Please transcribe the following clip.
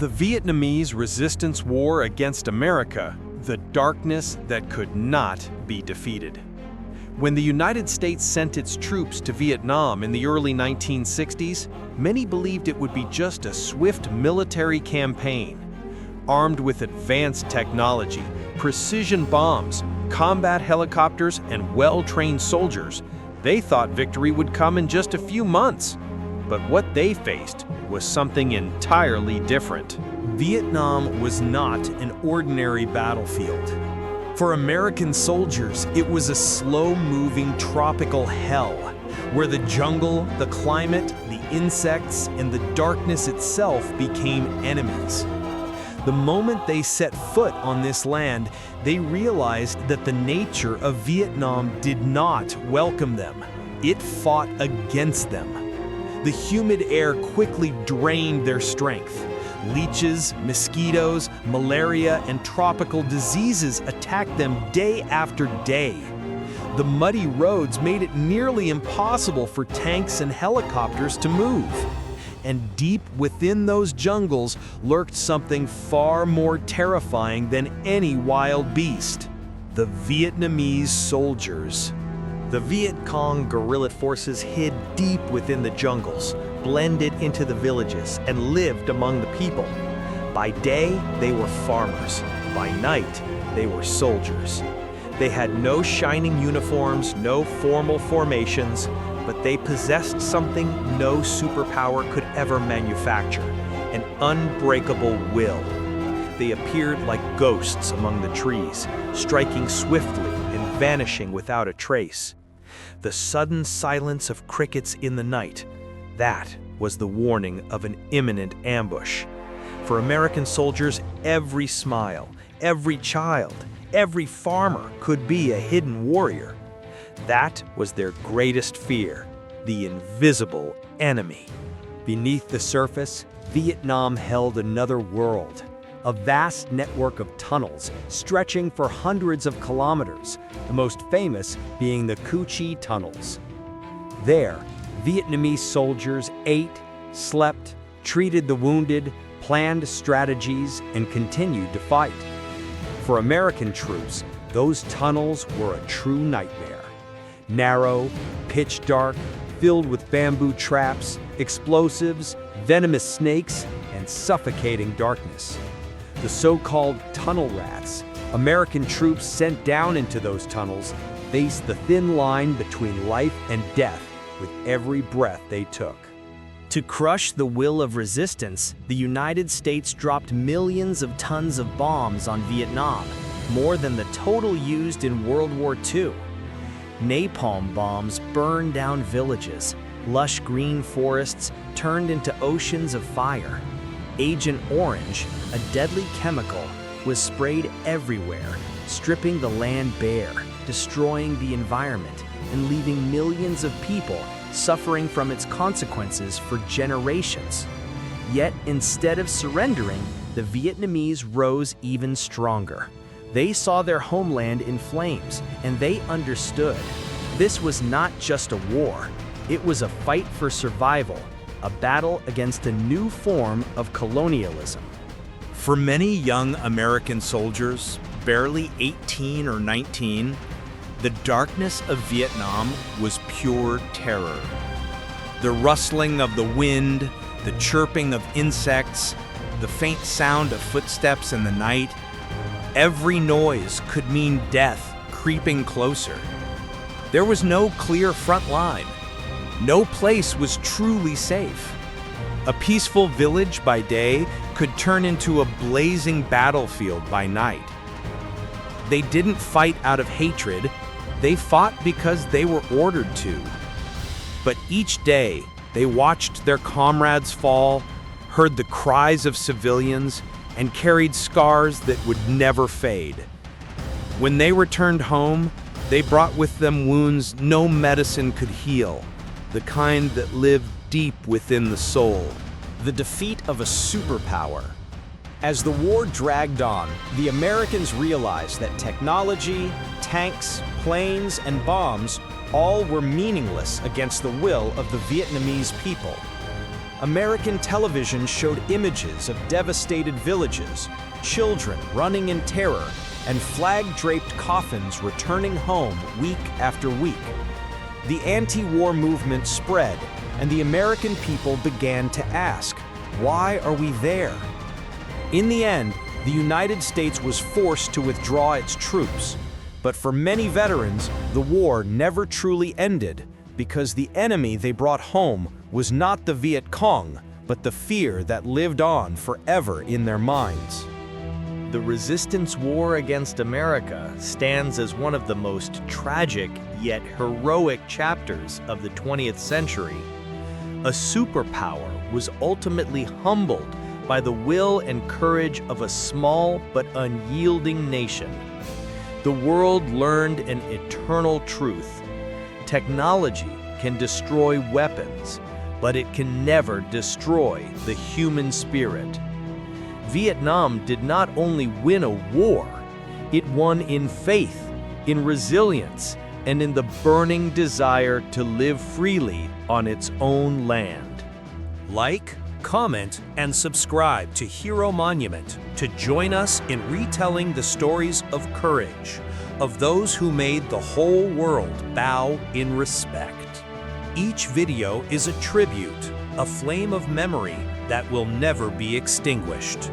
The Vietnamese resistance war against America, the darkness that could not be defeated. When the United States sent its troops to Vietnam in the early 1960s, many believed it would be just a swift military campaign. Armed with advanced technology, precision bombs, combat helicopters, and well-trained soldiers, they thought victory would come in just a few months. But what they faced was something entirely different. Vietnam was not an ordinary battlefield. For American soldiers, it was a slow-moving tropical hell, where the jungle, the climate, the insects, and the darkness itself became enemies. The moment they set foot on this land, they realized that the nature of Vietnam did not welcome them. It fought against them. The humid air quickly drained their strength. Leeches, mosquitoes, malaria, and tropical diseases attacked them day after day. The muddy roads made it nearly impossible for tanks and helicopters to move. And deep within those jungles lurked something far more terrifying than any wild beast: the Vietnamese soldiers. The Viet Cong guerrilla forces hid deep within the jungles, blended into the villages, and lived among the people. By day, they were farmers. By night, they were soldiers. They had no shining uniforms, no formal formations, but they possessed something no superpower could ever manufacture: an unbreakable will. They appeared like ghosts among the trees, striking swiftly and vanishing without a trace. The sudden silence of crickets in the night, that was the warning of an imminent ambush. For American soldiers, every smile, every child, every farmer could be a hidden warrior. That was their greatest fear: the invisible enemy. Beneath the surface, Vietnam held another world, a vast network of tunnels stretching for hundreds of kilometers, the most famous being the Cu Chi tunnels. There, Vietnamese soldiers ate, slept, treated the wounded, planned strategies, and continued to fight. For American troops, those tunnels were a true nightmare. Narrow, pitch dark, filled with bamboo traps, explosives, venomous snakes, and suffocating darkness. The so-called tunnel rats, American troops sent down into those tunnels, faced the thin line between life and death with every breath they took. To crush the will of resistance, the United States dropped millions of tons of bombs on Vietnam, more than the total used in World War II. Napalm bombs burned down villages. Lush green forests turned into oceans of fire. Agent Orange, a deadly chemical, was sprayed everywhere, stripping the land bare, destroying the environment, and leaving millions of people suffering from its consequences for generations. Yet, instead of surrendering, the Vietnamese rose even stronger. They saw their homeland in flames, and they understood. This was not just a war. It was a fight for survival, a battle against a new form of colonialism. For many young American soldiers, barely 18 or 19, the darkness of Vietnam was pure terror. The rustling of the wind, the chirping of insects, the faint sound of footsteps in the night, every noise could mean death creeping closer. There was no clear front line. No place was truly safe. A peaceful village by day could turn into a blazing battlefield by night. They didn't fight out of hatred. They fought because they were ordered to. But each day, they watched their comrades fall, heard the cries of civilians, and carried scars that would never fade. When they returned home, they brought with them wounds no medicine could heal, the kind that live deep within the soul. The defeat of a superpower. As the war dragged on, the Americans realized that technology, tanks, planes, and bombs all were meaningless against the will of the Vietnamese people. American television showed images of devastated villages, children running in terror, and flag-draped coffins returning home week after week. The anti-war movement spread, and the American people began to ask, why are we there? In the end, the United States was forced to withdraw its troops. But for many veterans, the war never truly ended because the enemy they brought home was not the Viet Cong, but the fear that lived on forever in their minds. The resistance war against America stands as one of the most tragic yet heroic chapters of the 20th century. A superpower was ultimately humbled by the will and courage of a small but unyielding nation. The world learned an eternal truth. Technology can destroy weapons, but it can never destroy the human spirit. Vietnam did not only win a war, it won in faith, in resilience, and in the burning desire to live freely on its own land. Like, comment, and subscribe to Hero Monument to join us in retelling the stories of courage, of those who made the whole world bow in respect. Each video is a tribute, a flame of memory that will never be extinguished.